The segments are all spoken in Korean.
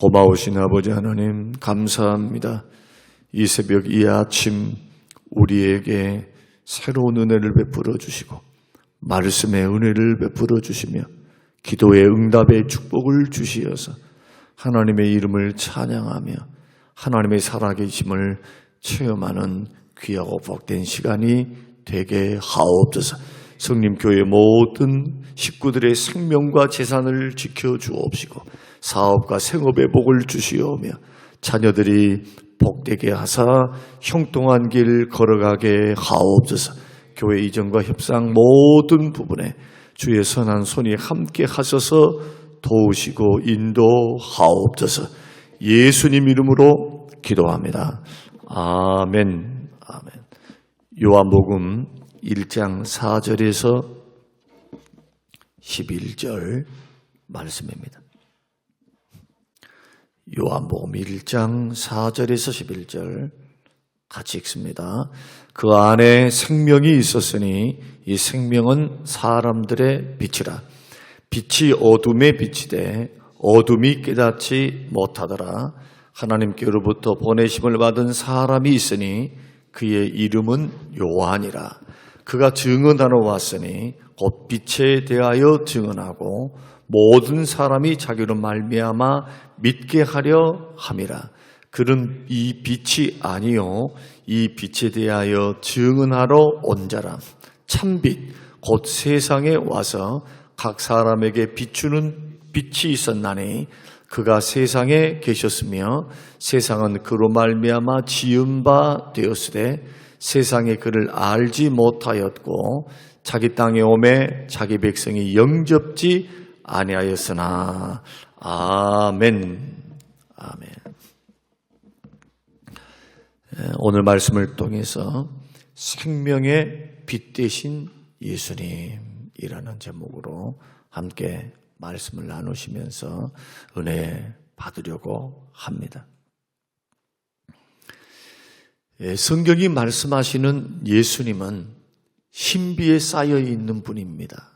고마우신 아버지 하나님 감사합니다. 이 새벽 이 아침 우리에게 새로운 은혜를 베풀어 주시고 말씀의 은혜를 베풀어 주시며 기도의 응답의 축복을 주시어서 하나님의 이름을 찬양하며 하나님의 살아계심을 체험하는 귀하고 복된 시간이 되게 하옵소서. 성림교회 모든 식구들의 생명과 재산을 지켜주옵시고 사업과 생업의 복을 주시오며 자녀들이 복되게 하사 형통한 길 걸어가게 하옵소서. 교회 이전과 협상 모든 부분에 주의 선한 손이 함께 하셔서 도우시고 인도하옵소서. 예수님 이름으로 기도합니다. 아멘. 아멘. 요한복음 1장 4절에서 11절 말씀입니다. 요한복음 1장 4절에서 11절 같이 읽습니다. 그 안에 생명이 있었으니 이 생명은 사람들의 빛이라. 빛이 어둠에 비치되 어둠이 깨닫지 못하더라. 하나님께로부터 보내심을 받은 사람이 있으니 그의 이름은 요한이라. 그가 증언하러 왔으니 곧 빛에 대하여 증언하고 모든 사람이 자기로 말미암아 믿게 하려 함이라. 그는 이 빛이 아니요 이 빛에 대하여 증언하러 온 자라. 참빛 곧 세상에 와서 각 사람에게 비추는 빛이 있었나니 그가 세상에 계셨으며 세상은 그로 말미암아 지은 바 되었으되 세상에 그를 알지 못하였고 자기 땅에 오매 자기 백성이 영접지 아니하였으나. 아멘. 아멘. 오늘 말씀을 통해서 생명의 빛 되신 예수님이라는 제목으로 함께 말씀을 나누시면서 은혜 받으려고 합니다. 성경이 말씀하시는 예수님은 신비에 쌓여 있는 분입니다.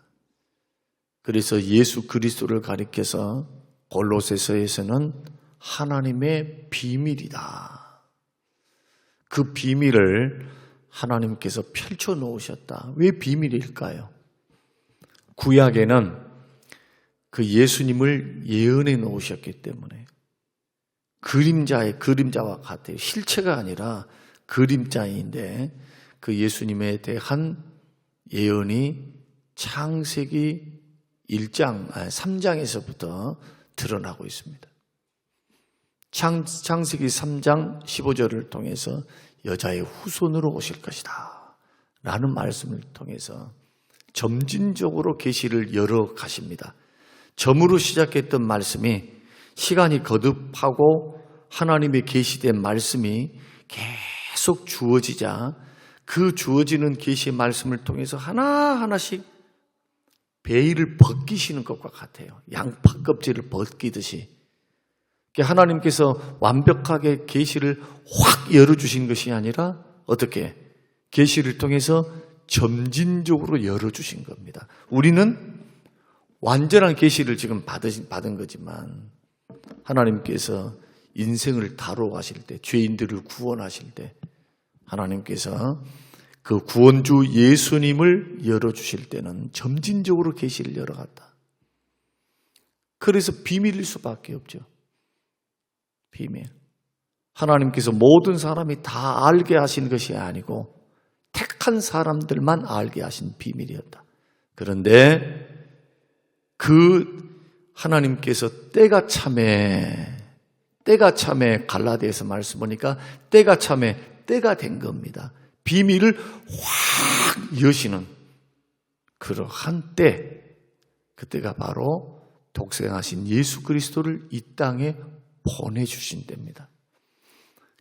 그래서 예수 그리스도를 가리켜서 골로새서에서는 하나님의 비밀이다. 그 비밀을 하나님께서 펼쳐 놓으셨다. 왜 비밀일까요? 구약에는 그 예수님을 예언해 놓으셨기 때문에 그림자와 같아요. 실체가 아니라 그림자인데 그 예수님에 대한 예언이 창세기 3장에서부터 드러나고 있습니다. 창세기 3장 15절을 통해서 여자의 후손으로 오실 것이다 라는 말씀을 통해서 점진적으로 계시를 열어 가십니다. 점으로 시작했던 말씀이 시간이 거듭하고 하나님의 계시된 말씀이 계속 주어지자 그 주어지는 계시의 말씀을 통해서 하나하나씩 베일을 벗기시는 것과 같아요. 양파 껍질을 벗기듯이. 하나님께서 완벽하게 계시를 확 열어주신 것이 아니라 어떻게? 계시를 통해서 점진적으로 열어주신 겁니다. 우리는 완전한 계시를 지금 받은 거지만 하나님께서 인생을 다뤄가실 때, 죄인들을 구원하실 때 하나님께서 그 구원주 예수님을 열어주실 때는 점진적으로 계시를 열어갔다. 그래서 비밀일 수밖에 없죠. 비밀. 하나님께서 모든 사람이 다 알게 하신 것이 아니고 택한 사람들만 알게 하신 비밀이었다. 그런데 그 하나님께서 때가 참에 갈라디아서 말씀 보니까 때가 된 겁니다. 비밀을 확 여시는 그러한 때, 그때가 바로 독생하신 예수 그리스도를 이 땅에 보내주신 때입니다.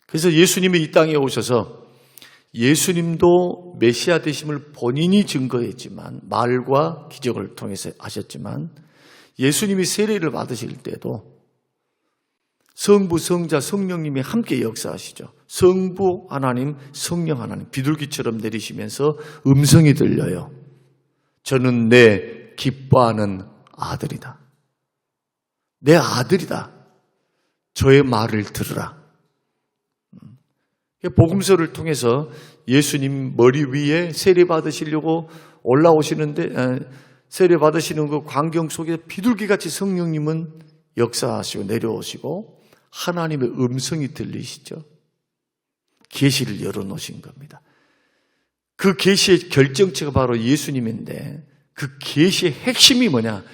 그래서 예수님이 이 땅에 오셔서 예수님도 메시아 되심을 본인이 증거했지만 말과 기적을 통해서 하셨지만 예수님이 세례를 받으실 때도 성부, 성자, 성령님이 함께 역사하시죠. 성부 하나님, 성령 하나님 비둘기처럼 내리시면서 음성이 들려요. 저는 내 기뻐하는 아들이다. 내 아들이다. 저의 말을 들으라. 복음서를 통해서 예수님 머리 위에 세례 받으시려고 올라오시는데 세례 받으시는 그 광경 속에 비둘기같이 성령님은 역사하시고 내려오시고 하나님의 음성이 들리시죠. 계시를 열어놓으신 겁니다. 그 계시의 결정체가 바로 예수님인데 그 계시의 핵심이 뭐냐?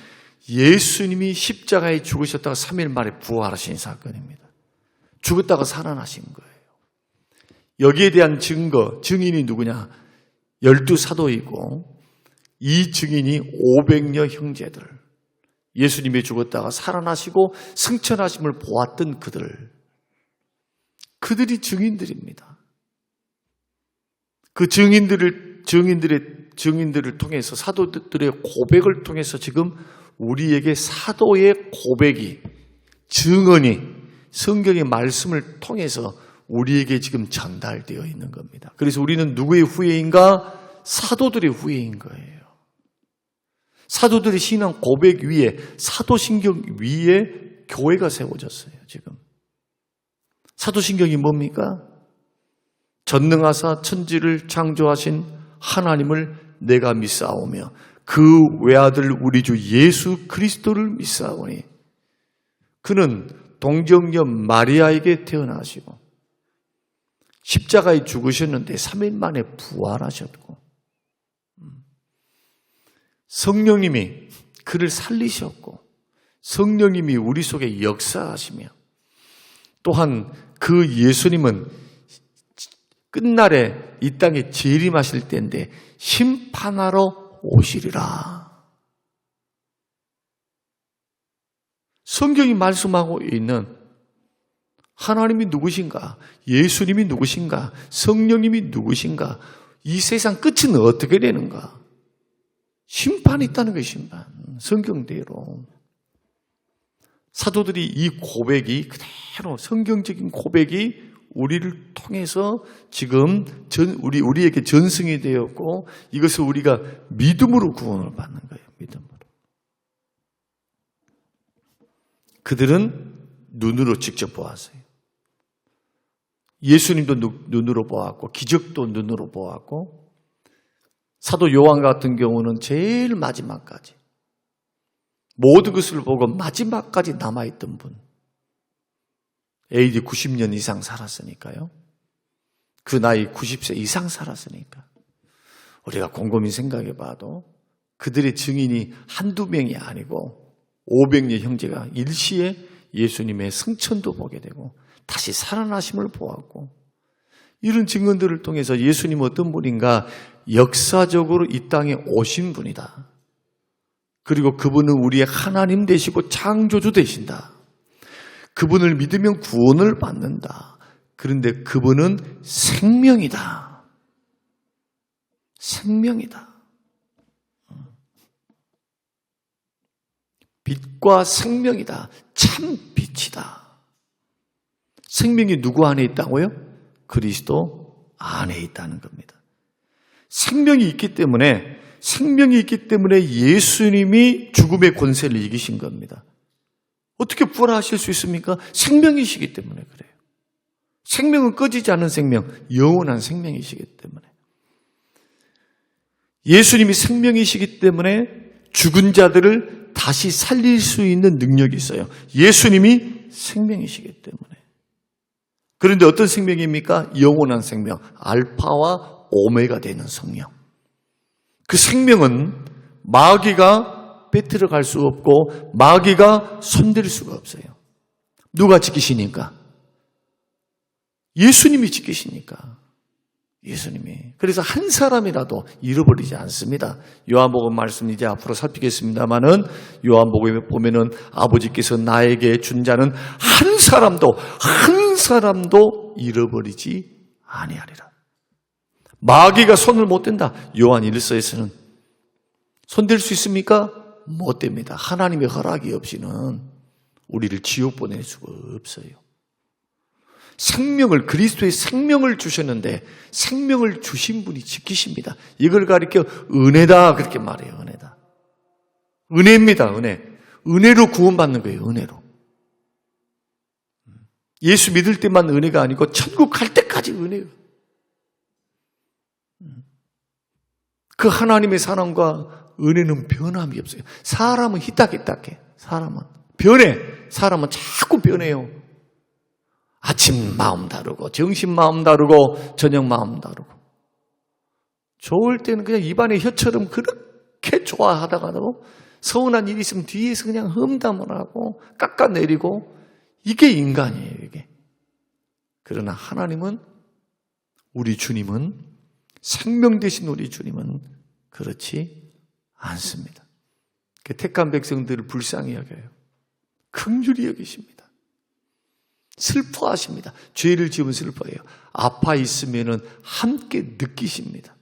예수님이 십자가에 죽으셨다가 3일 만에 부활하신 사건입니다. 죽었다가 살아나신 거예요. 여기에 대한 증거, 증인이 누구냐? 12사도이고 이 증인이 500여 형제들, 예수님이 죽었다가 살아나시고 승천하심을 보았던 그들이 증인들입니다. 그 증인들을 통해서 사도들의 고백을 통해서 지금 우리에게 사도의 고백이, 증언이 성경의 말씀을 통해서 우리에게 지금 전달되어 있는 겁니다. 그래서 우리는 누구의 후예인가? 사도들의 후예인 거예요. 사도들의 신앙 고백 위에, 사도신경 위에 교회가 세워졌어요, 지금. 사도신경이 뭡니까? 전능하사 천지를 창조하신 하나님을 내가 믿사오며 그 외아들 우리 주 예수 그리스도를 믿사오니 그는 동정녀 마리아에게 태어나시고 십자가에 죽으셨는데 3일 만에 부활하셨고 성령님이 그를 살리셨고 성령님이 우리 속에 역사하시며 또한 그 예수님은 끝날에 이 땅에 재림하실 때인데 심판하러 오시리라. 성경이 말씀하고 있는 하나님이 누구신가? 예수님이 누구신가? 성령님이 누구신가? 이 세상 끝은 어떻게 되는가? 심판이 있다는 거예요, 심판. 성경대로. 사도들이 이 고백이 그대로 성경적인 고백이 우리를 통해서 지금 우리에게 전승이 되었고 이것을 우리가 믿음으로 구원을 받는 거예요. 믿음으로. 그들은 눈으로 직접 보았어요. 예수님도 눈으로 보았고 기적도 눈으로 보았고 사도 요한 같은 경우는 제일 마지막까지 모든 것을 보고 마지막까지 남아있던 분. AD 90년 이상 살았으니까요. 그 나이 90세 이상 살았으니까. 우리가 곰곰이 생각해 봐도 그들의 증인이 한두 명이 아니고 500여 형제가 일시에 예수님의 승천도 보게 되고 다시 살아나심을 보았고 이런 증언들을 통해서 예수님 어떤 분인가 역사적으로 이 땅에 오신 분이다. 그리고 그분은 우리의 하나님 되시고 창조주 되신다. 그분을 믿으면 구원을 받는다. 그런데 그분은 생명이다. 생명이다. 빛과 생명이다. 참 빛이다. 생명이 누구 안에 있다고요? 그리스도 안에 있다는 겁니다. 생명이 있기 때문에 예수님이 죽음의 권세를 이기신 겁니다. 어떻게 부활하실 수 있습니까? 생명이시기 때문에 그래요. 생명은 꺼지지 않는 생명, 영원한 생명이시기 때문에. 예수님이 생명이시기 때문에 죽은 자들을 다시 살릴 수 있는 능력이 있어요. 예수님이 생명이시기 때문에. 그런데 어떤 생명입니까? 영원한 생명, 알파와 오메가 되는 성령. 그 생명은 마귀가 빼뜨려 갈 수 없고 마귀가 손댈 수가 없어요. 누가 지키시니까? 예수님이 지키시니까. 예수님이. 그래서 한 사람이라도 잃어버리지 않습니다. 요한복음 말씀 이제 앞으로 살피겠습니다만은 요한복음에 보면은 아버지께서 나에게 준 자는 한 사람도 잃어버리지 아니하리라. 마귀가 손을 못 댄다. 요한 1서에서는 손댈 수 있습니까? 못 됩니다. 하나님의 허락이 없이는 우리를 지옥 보낼 수가 없어요. 생명을, 그리스도의 생명을 주셨는데 생명을 주신 분이 지키십니다. 이걸 가리켜 은혜다 그렇게 말해요. 은혜다. 은혜입니다. 은혜. 은혜로 구원받는 거예요. 은혜로. 예수 믿을 때만 은혜가 아니고 천국 갈 때까지 은혜예요. 그 하나님의 사랑과 은혜는 변함이 없어요. 사람은 희딱희딱해. 사람은 변해. 사람은 자꾸 변해요. 아침 마음 다르고 정신 마음 다르고 저녁 마음 다르고. 좋을 때는 그냥 입안에 혀처럼 그렇게 좋아하다가도 서운한 일이 있으면 뒤에서 그냥 험담을 하고 깎아내리고, 이게 인간이에요, 이게. 그러나 하나님은, 우리 주님은, 생명 되신 우리 주님은 그렇지 않습니다. 택한 백성들을 불쌍히 여겨요. 긍휼히 여기십니다. 슬퍼하십니다. 죄를 지으면 슬퍼해요. 아파 있으면 함께 느끼십니다.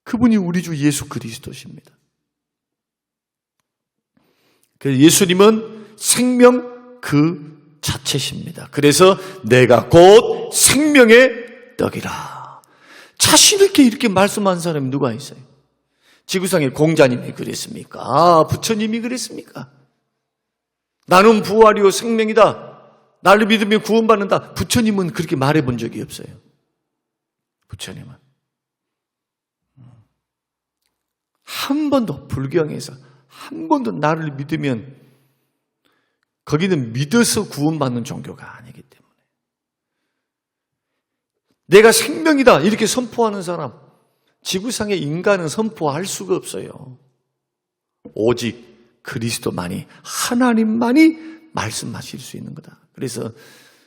그분이 우리 주 예수 그리스도십니다. 그래서 예수님은 생명 그 자체십니다. 그래서 내가 곧 생명의 떡이라. 자신 있게 이렇게 말씀한 사람이 누가 있어요? 지구상에 공자님이 그랬습니까? 부처님이 그랬습니까? 나는 부활이요 생명이다. 나를 믿으면 구원받는다. 부처님은 그렇게 말해본 적이 없어요. 부처님은 한 번도, 불경에서 한 번도 나를 믿으면, 거기는 믿어서 구원받는 종교가 아니기 때문에, 내가 생명이다 이렇게 선포하는 사람, 지구상의 인간은 선포할 수가 없어요. 오직 그리스도만이, 하나님만이 말씀하실 수 있는 거다. 그래서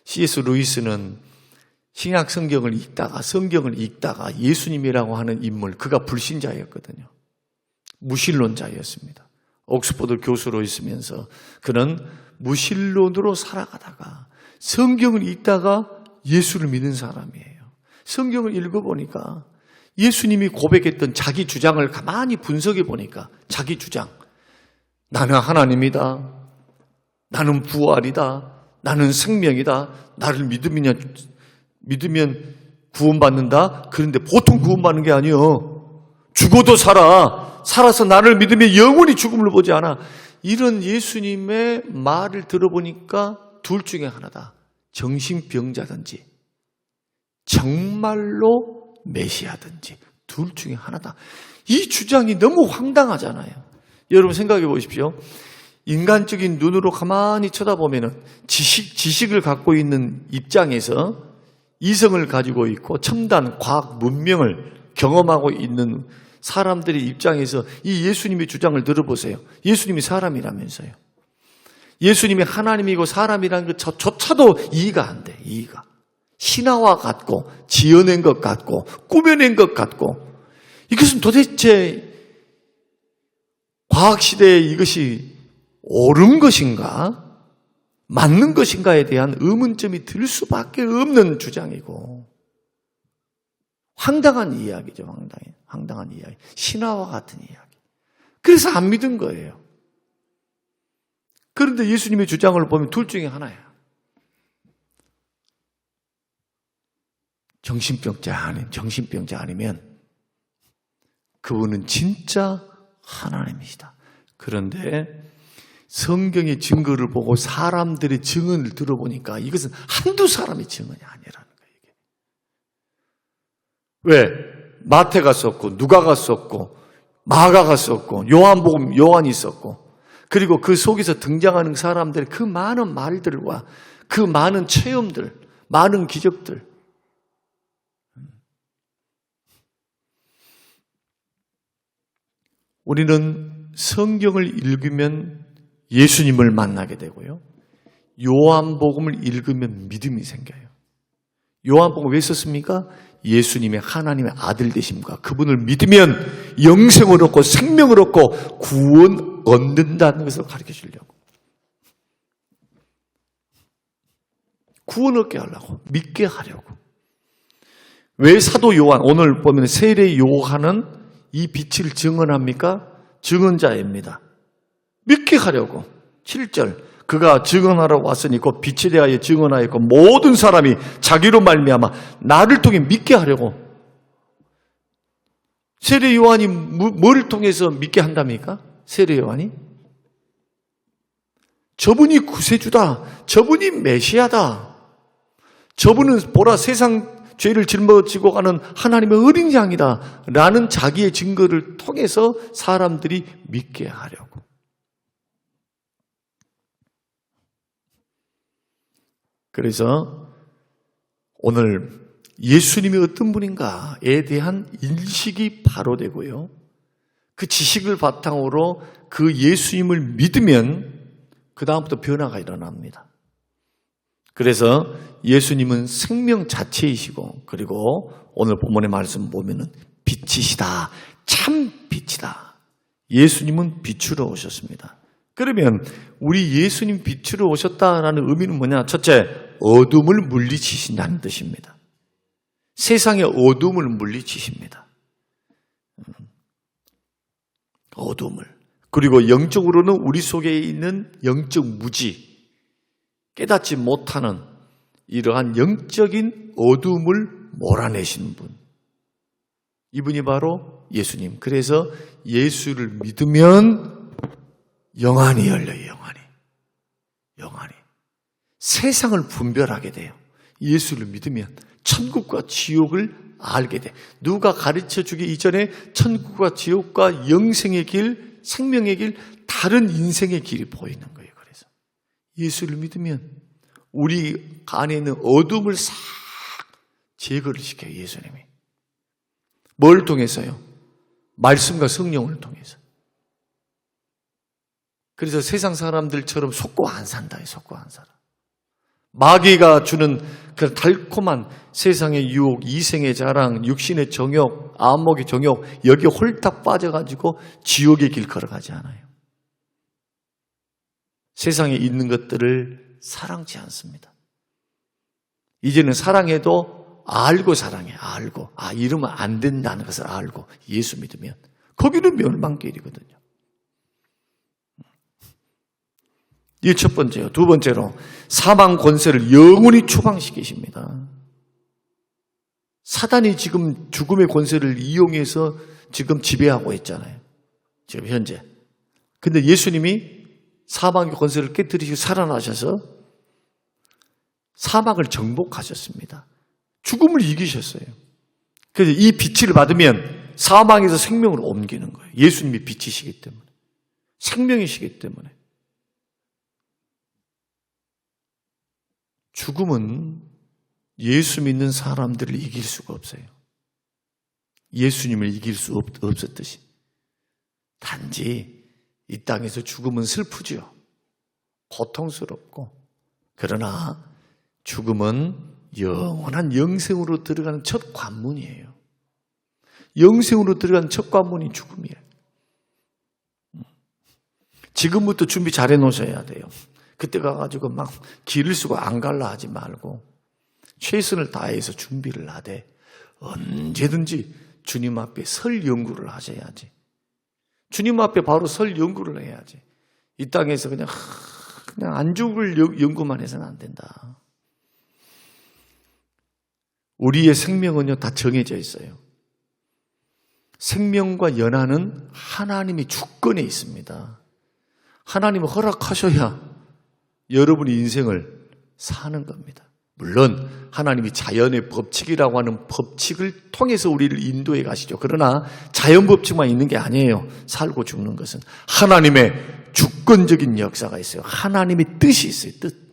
C.S. 루이스는 신약 성경을 읽다가 예수님이라고 하는 인물, 그가 불신자였거든요. 무신론자였습니다. 옥스퍼드 교수로 있으면서 그는 무신론으로 살아가다가 성경을 읽다가 예수를 믿는 사람이에요. 성경을 읽어보니까 예수님이 고백했던 자기 주장을 가만히 분석해 보니까, 자기 주장, 나는 하나님이다, 나는 부활이다, 나는 생명이다, 나를 믿으면 구원받는다. 그런데 보통 구원받는 게 아니요, 죽어도 살아서 나를 믿으면 영원히 죽음을 보지 않아. 이런 예수님의 말을 들어보니까 둘 중에 하나다. 정신병자든지 정말로 메시아든지 둘 중에 하나다. 이 주장이 너무 황당하잖아요. 여러분 생각해 보십시오. 인간적인 눈으로 가만히 쳐다보면 지식을 갖고 있는 입장에서, 이성을 가지고 있고 첨단 과학 문명을 경험하고 있는 사람들의 입장에서 이 예수님의 주장을 들어보세요. 예수님이 사람이라면서요. 예수님이 하나님이고 사람이라는 것조차도 이해가 안 돼. 이해가. 신화와 같고 지어낸 것 같고 꾸며낸 것 같고, 이것은 도대체 과학시대에 이것이 옳은 것인가 맞는 것인가에 대한 의문점이 들 수밖에 없는 주장이고, 황당한 이야기죠. 황당한 이야기. 신화와 같은 이야기. 그래서 안 믿은 거예요. 그런데 예수님의 주장을 보면 둘 중에 하나야. 정신병자 아니면 그분은 진짜 하나님이시다. 그런데 성경의 증거를 보고 사람들의 증언을 들어보니까 이것은 한두 사람의 증언이 아니라는 거예요. 이게. 왜? 마태가 썼고 누가가 썼고 마가가 썼고 요한복음 요한이 썼고, 그리고 그 속에서 등장하는 사람들의 그 많은 말들과 그 많은 체험들, 많은 기적들, 우리는 성경을 읽으면 예수님을 만나게 되고요, 요한복음을 읽으면 믿음이 생겨요. 요한복음 왜 썼습니까? 예수님의 하나님의 아들 되심과 그분을 믿으면 영생을 얻고 생명을 얻고 구원 얻는다는 것을 가르쳐 주려고. 구원 얻게 하려고, 믿게 하려고. 왜 사도 요한, 오늘 보면 세례 요한은 이 빛을 증언합니까? 증언자입니다. 믿게 하려고. 7절, 그가 증언하러 왔으니 곧 빛에 대하여 증언하였고 모든 사람이 자기로 말미암아 나를 통해 믿게 하려고. 세례 요한이 뭐를 통해서 믿게 한답니까? 세례 요한이? 저분이 구세주다, 저분이 메시아다. 저분은 보라 세상 죄를 짊어지고 가는 하나님의 어린 양이다 라는 자기의 증거를 통해서 사람들이 믿게 하려고. 그래서 오늘 예수님이 어떤 분인가에 대한 인식이 바로 되고요, 그 지식을 바탕으로 그 예수님을 믿으면 그 다음부터 변화가 일어납니다. 그래서 예수님은 생명 자체이시고, 그리고 오늘 본문의 말씀 보면은 빛이시다, 참 빛이다. 예수님은 빛으로 오셨습니다. 그러면 우리 예수님 빛으로 오셨다라는 의미는 뭐냐? 첫째, 어둠을 물리치신다는 뜻입니다. 세상의 어둠을 물리치십니다. 어둠을. 그리고 영적으로는 우리 속에 있는 영적 무지, 깨닫지 못하는 이러한 영적인 어둠을 몰아내시는 분. 이분이 바로 예수님. 그래서 예수를 믿으면 영안이 열려요. 영안이. 세상을 분별하게 돼요. 예수를 믿으면 천국과 지옥을 알게 돼. 누가 가르쳐 주기 이전에 천국과 지옥과 영생의 길, 생명의 길, 다른 인생의 길이 보이는 거예요. 그래서 예수를 믿으면 우리 안에 있는 어둠을 싹 제거를 시켜요. 예수님이. 뭘 통해서요? 말씀과 성령을 통해서. 그래서 세상 사람들처럼 속고 안 산다. 속고 안 살아. 마귀가 주는 그 달콤한 세상의 유혹, 이생의 자랑, 육신의 정욕, 안목의 정욕, 여기에 홀딱 빠져가지고 지옥의 길 걸어가지 않아요. 세상에 있는 것들을 사랑치 않습니다. 이제는 사랑해도 알고 사랑해. 알고. 이러면 안 된다는 것을 알고 예수 믿으면 거기는 멸망길이거든요. 이게 첫 번째요. 두 번째로 사망 권세를 영원히 추방시키십니다. 사단이 지금 죽음의 권세를 이용해서 지금 지배하고 있잖아요. 지금 현재. 근데 예수님이 사망의 권세를 깨뜨리시고 살아나셔서 사망을 정복하셨습니다. 죽음을 이기셨어요. 그래서 이 빛을 받으면 사망에서 생명으로 옮기는 거예요. 예수님이 빛이시기 때문에. 생명이시기 때문에. 죽음은 예수 믿는 사람들을 이길 수가 없어요. 예수님을 이길 수 없었듯이. 단지 이 땅에서 죽음은 슬프죠. 고통스럽고. 그러나 죽음은 영원한 영생으로 들어가는 첫 관문이에요. 영생으로 들어가는 첫 관문이 죽음이에요. 지금부터 준비 잘 해놓으셔야 돼요. 그때 가가지고 막 길을 쓰고 안 갈라 하지 말고 최선을 다해서 준비를 하되 언제든지 주님 앞에 설 연구를 하셔야지. 주님 앞에 바로 설 연구를 해야지. 이 땅에서 그냥 안 죽을 연구만 해서는 안 된다. 우리의 생명은요 다 정해져 있어요. 생명과 연하는 하나님의 주권에 있습니다. 하나님은 허락하셔야 여러분의 인생을 사는 겁니다. 물론 하나님이 자연의 법칙이라고 하는 법칙을 통해서 우리를 인도해 가시죠. 그러나 자연 법칙만 있는 게 아니에요. 살고 죽는 것은 하나님의 주권적인 역사가 있어요. 하나님의 뜻이 있어요. 뜻.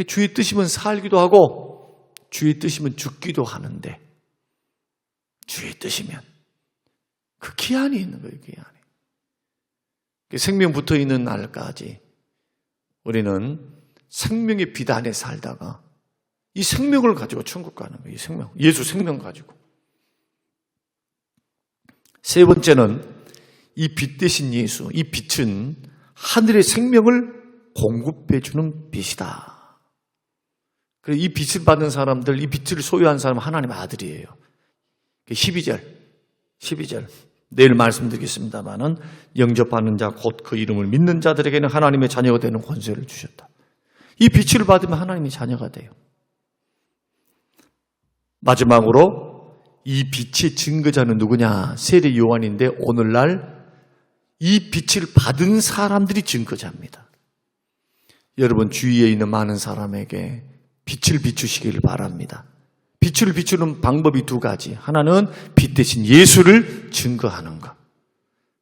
주의 뜻이면 살기도 하고 주의 뜻이면 죽기도 하는데 주의 뜻이면 그 기한이 있는 거예요. 기한이. 생명 붙어있는 날까지 우리는 생명의 빛 안에 살다가 이 생명을 가지고 천국 가는 거예요. 이 생명. 예수 생명 가지고. 세 번째는 이 빛 대신 예수. 이 빛은 하늘의 생명을 공급해 주는 빛이다. 그래서 이 빛을 받는 사람들, 이 빛을 소유한 사람은 하나님의 아들이에요. 12절. 내일 말씀드리겠습니다마는 영접하는 자 곧 그 이름을 믿는 자들에게는 하나님의 자녀가 되는 권세를 주셨다. 이 빛을 받으면 하나님의 자녀가 돼요. 마지막으로 이 빛의 증거자는 누구냐? 세례 요한인데 오늘날 이 빛을 받은 사람들이 증거자입니다. 여러분 주위에 있는 많은 사람에게 빛을 비추시기를 바랍니다. 빛을 비추는 방법이 두 가지. 하나는 빛 대신 예수를 증거하는 것.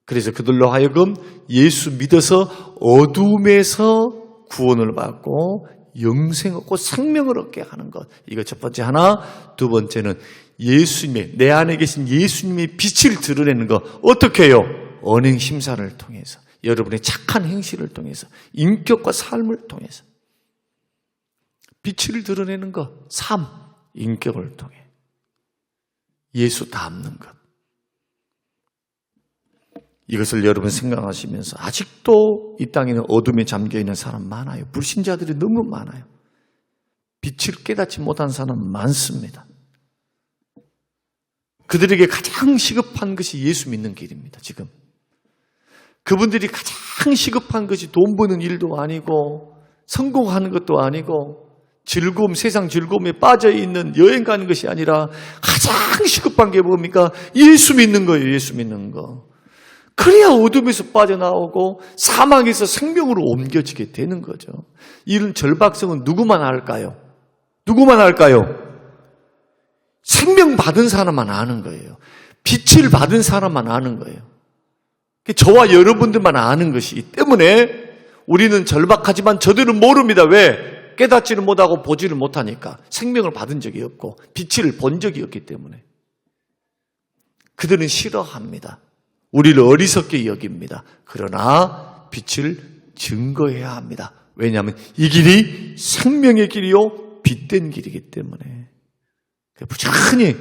그래서 그들로 하여금 예수 믿어서 어둠에서 구원을 받고 영생 얻고 생명을 얻게 하는 것. 이거 첫 번째 하나. 두 번째는 예수님의, 내 안에 계신 예수님의 빛을 드러내는 것. 어떻게 해요? 언행 심사를 통해서, 여러분의 착한 행실을 통해서, 인격과 삶을 통해서 빛을 드러내는 것. 삶, 인격을 통해 예수 닮는 것. 이것을 여러분 생각하시면서 아직도 이 땅에는 어둠에 잠겨있는 사람 많아요. 불신자들이 너무 많아요. 빛을 깨닫지 못한 사람 많습니다. 그들에게 가장 시급한 것이 예수 믿는 길입니다. 지금 그분들이 가장 시급한 것이 돈 버는 일도 아니고 성공하는 것도 아니고 즐거움, 세상 즐거움에 빠져있는 여행 가는 것이 아니라 가장 시급한 게 뭡니까? 예수 믿는 거예요. 예수 믿는 거. 그래야 어둠에서 빠져나오고 사망에서 생명으로 옮겨지게 되는 거죠. 이런 절박성은 누구만 알까요? 누구만 알까요? 생명 받은 사람만 아는 거예요. 빛을 받은 사람만 아는 거예요. 저와 여러분들만 아는 것이기 때문에 우리는 절박하지만 저들은 모릅니다. 왜? 깨닫지를 못하고 보지를 못하니까. 생명을 받은 적이 없고 빛을 본 적이 없기 때문에. 그들은 싫어합니다. 우리를 어리석게 여깁니다. 그러나 빛을 증거해야 합니다. 왜냐하면 이 길이 생명의 길이요 빛된 길이기 때문에. 부지런히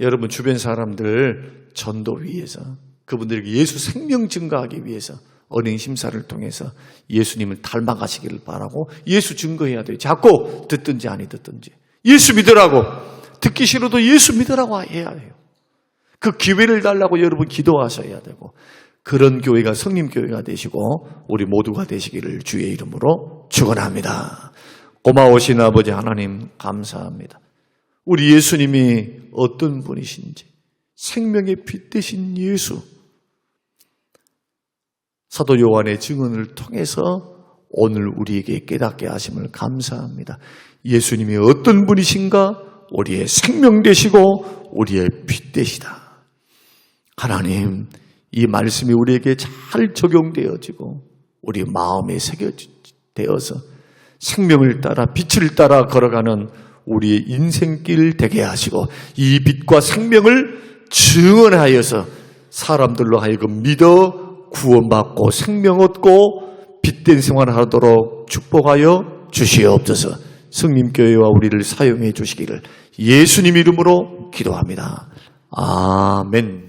여러분 주변 사람들 전도 위해서, 그분들에게 예수 생명 증거하기 위해서 언행 심사를 통해서 예수님을 닮아가시기를 바라고, 예수 증거해야 돼요. 자꾸 듣든지 아니 듣든지 예수 믿으라고, 듣기 싫어도 예수 믿으라고 해야 해요. 그 기회를 달라고 여러분 기도하셔야 되고, 그런 교회가 성림교회가 되시고 우리 모두가 되시기를 주의 이름으로 축원합니다. 고마우신 아버지 하나님 감사합니다. 우리 예수님이 어떤 분이신지, 생명의 빛 되신 예수, 사도 요한의 증언을 통해서 오늘 우리에게 깨닫게 하심을 감사합니다. 예수님이 어떤 분이신가? 우리의 생명 되시고 우리의 빛 되시다. 하나님, 이 말씀이 우리에게 잘 적용되어지고 우리 마음에 새겨되어서 생명을 따라 빛을 따라 걸어가는 우리의 인생길 되게 하시고, 이 빛과 생명을 증언하여서 사람들로 하여금 믿어 구원받고 생명 얻고 빛된 생활을 하도록 축복하여 주시옵소서. 성림교회와 우리를 사용해 주시기를 예수님 이름으로 기도합니다. 아멘.